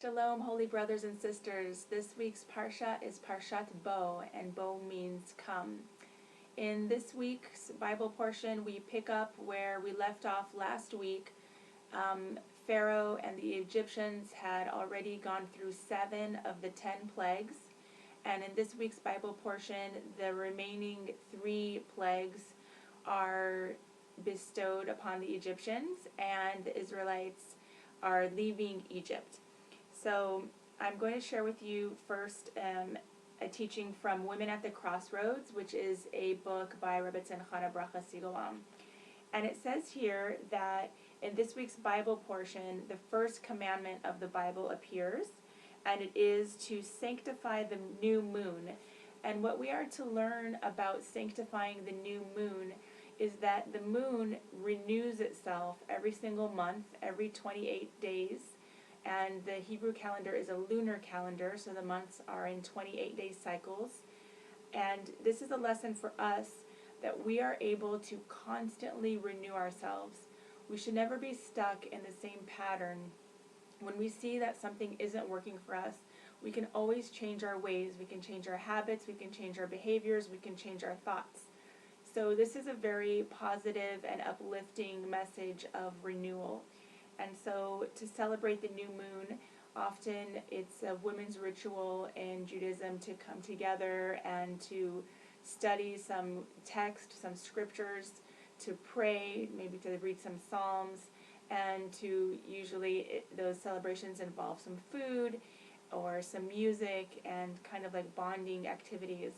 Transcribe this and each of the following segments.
Shalom, holy brothers and sisters. This week's Parsha is Parshat Bo, and Bo means come. In this week's Bible portion, we pick up where we left off last week. Pharaoh and the Egyptians had already gone through 7 of the 10 plagues. And in this week's Bible portion, the remaining 3 plagues are bestowed upon the Egyptians, and the Israelites are leaving Egypt. So I'm going to share with you first a teaching from Women at the Crossroads, which is a book by Rabbi Tzemchana Bracha Sigoam. And it says here that in this week's Bible portion, the first commandment of the Bible appears, and it is to sanctify the new moon. And what we are to learn about sanctifying the new moon is that the moon renews itself every single month, every 28 days. And the Hebrew calendar is a lunar calendar, so the months are in 28-day cycles. And this is a lesson for us that we are able to constantly renew ourselves. We should never be stuck in the same pattern. When we see that something isn't working for us, we can always change our ways. We can change our habits, we can change our behaviors, we can change our thoughts. So this is a very positive and uplifting message of renewal. And so to celebrate the new moon, often it's a women's ritual in Judaism to come together and to study some text, some scriptures, to pray, maybe to read some psalms, and to usually those celebrations involve some food or some music and kind of like bonding activities.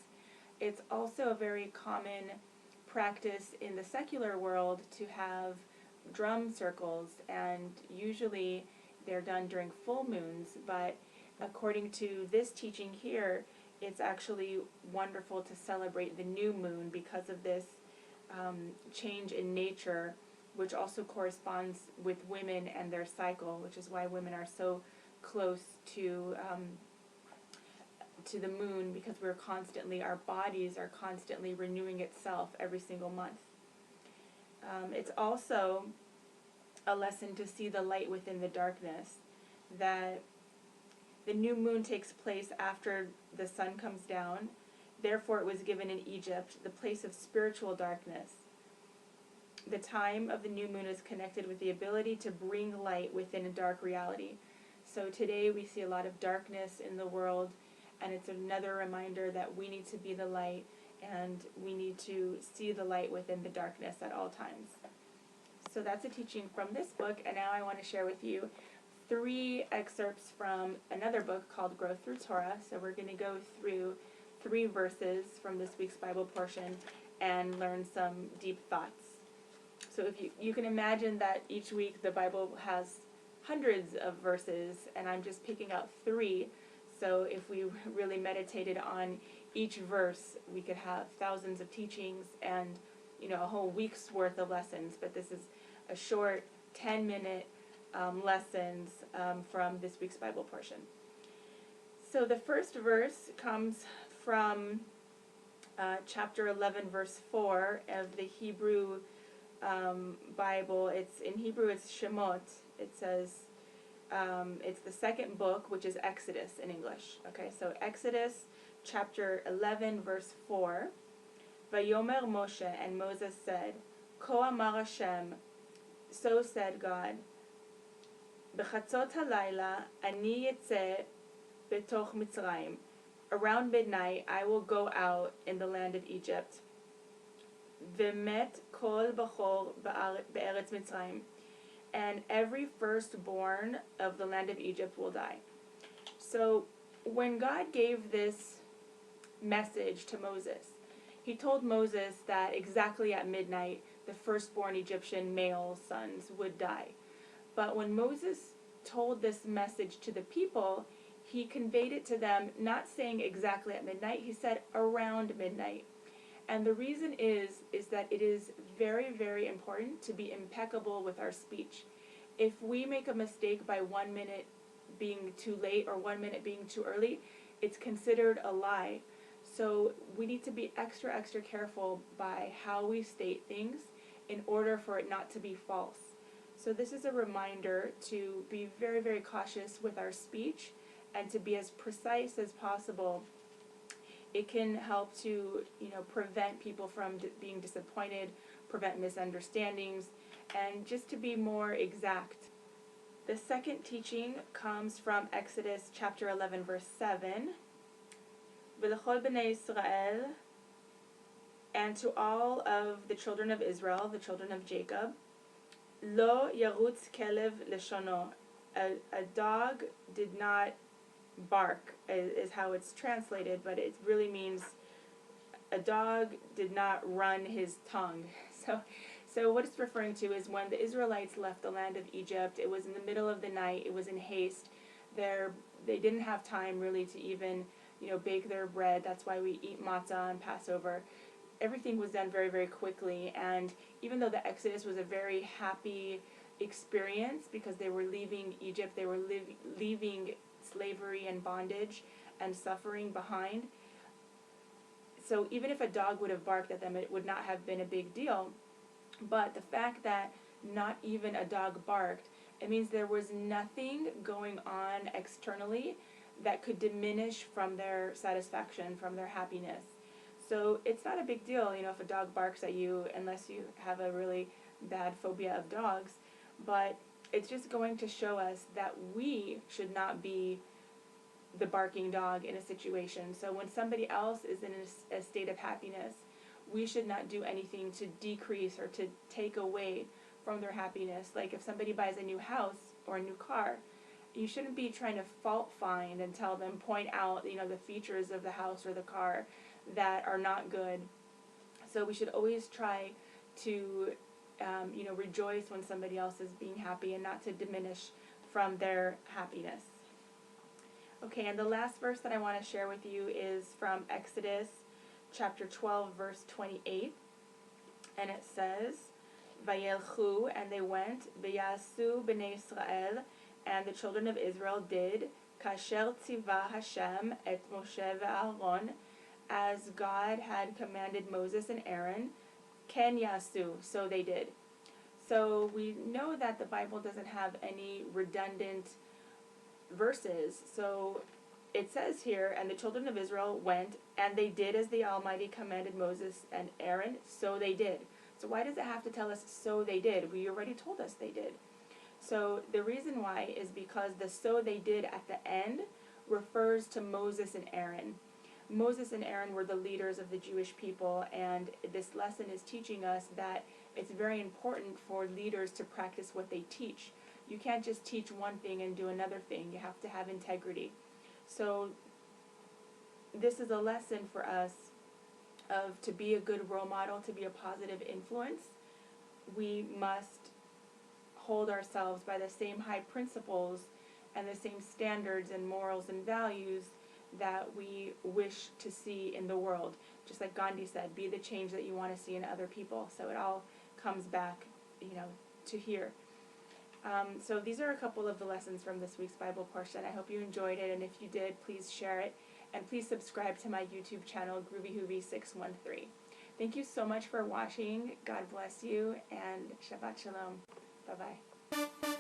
It's also a very common practice in the secular world to have drum circles, and usually they're done during full moons, but according to this teaching here, it's actually wonderful to celebrate the new moon because of this change in nature, which also corresponds with women and their cycle, which is why women are so close to the moon, because our bodies are constantly renewing itself every single month. It's also a lesson to see the light within the darkness, that the new moon takes place after the sun comes down. Therefore, it was given in Egypt, the place of spiritual darkness. The time of the new moon is connected with the ability to bring light within a dark reality. So today we see a lot of darkness in the world, and it's another reminder that we need to be the light, and we need to see the light within the darkness at all times. So that's a teaching from this book, and now I want to share with you 3 excerpts from another book called Growth Through Torah. So we're going to go through 3 verses from this week's Bible portion and learn some deep thoughts. So if you can imagine that each week the Bible has hundreds of verses, and I'm just picking out 3. So if we really meditated on each verse, we could have thousands of teachings and a whole week's worth of lessons. But this is a short 10-minute lessons from this week's Bible portion. So the first verse comes from chapter 11, verse 4 of the Hebrew Bible. In Hebrew, it's Shemot. It says, it's the second book, which is Exodus in English. Okay, so Exodus chapter 11, verse 4. Vayomer Moshe, and Moses said, Ko amar Hashem, so said God, Bechatzot halayla ani yetze betoch Mitzrayim. Around midnight I will go out in the land of Egypt. V'met kol bachor be'eretz Mitzrayim. And every firstborn of the land of Egypt will die. So when God gave this message to Moses, he told Moses that exactly at midnight the firstborn Egyptian male sons would die. But when Moses told this message to the people, he conveyed it to them not saying exactly at midnight, he said around midnight. And the reason is that it is very, very important to be impeccable with our speech. If we make a mistake by 1 minute being too late or 1 minute being too early, it's considered a lie. So we need to be extra, extra careful by how we state things in order for it not to be false. So this is a reminder to be very, very cautious with our speech and to be as precise as possible. It can help to, prevent people from being disappointed, prevent misunderstandings, and just to be more exact. The second teaching comes from Exodus chapter 11, verse 7. V'lechol b'nei Yisrael, and to all of the children of Israel, the children of Jacob, lo yarutz kelev leshono. A dog did not bark, is how it's translated, but it really means a dog did not run his tongue. So what it's referring to is when the Israelites left the land of Egypt, it was in the middle of the night, it was in haste. They didn't have time really to even, bake their bread. That's why we eat matzah on Passover. Everything was done very, very quickly, and even though the Exodus was a very happy experience because they were leaving Egypt, they were leaving slavery and bondage and suffering behind. So even if a dog would have barked at them, it would not have been a big deal. But the fact that not even a dog barked, it means there was nothing going on externally that could diminish from their satisfaction, from their happiness. So it's not a big deal, if a dog barks at you, unless you have a really bad phobia of dogs. But it's just going to show us that we should not be the barking dog in a situation. So when somebody else is in a state of happiness, we should not do anything to decrease or to take away from their happiness. Like if somebody buys a new house or a new car, you shouldn't be trying to fault find and tell them, point out, the features of the house or the car that are not good. So we should always try to, rejoice when somebody else is being happy and not to diminish from their happiness. Okay, and the last verse that I want to share with you is from Exodus chapter 12, verse 28. And it says, Vayelchu, and they went, V'yasu b'nei Israel, and the children of Israel did, Kasher tzivah Hashem et Moshe ve'Aaron, as God had commanded Moses and Aaron, Ken yasu, so they did. So we know that the Bible doesn't have any redundant verses. So it says here, and the children of Israel went, and they did as the Almighty commanded Moses and Aaron, so they did. So why does it have to tell us so they did? We already told us they did. So the reason why is because the so they did at the end refers to Moses and Aaron. Moses and Aaron were the leaders of the Jewish people, and this lesson is teaching us that it's very important for leaders to practice what they teach. You can't just teach one thing and do another thing. You have to have integrity. So this is a lesson for us of to be a good role model, to be a positive influence. We must hold ourselves by the same high principles and the same standards and morals and values that we wish to see in the world. Just like Gandhi said, be the change that you want to see in other people. So it all comes back, to here. So these are a couple of the lessons from this week's Bible portion. I hope you enjoyed it, and if you did, please share it. And please subscribe to my YouTube channel, GroovyHoovy613. Thank you so much for watching. God bless you, and Shabbat Shalom. Bye-bye.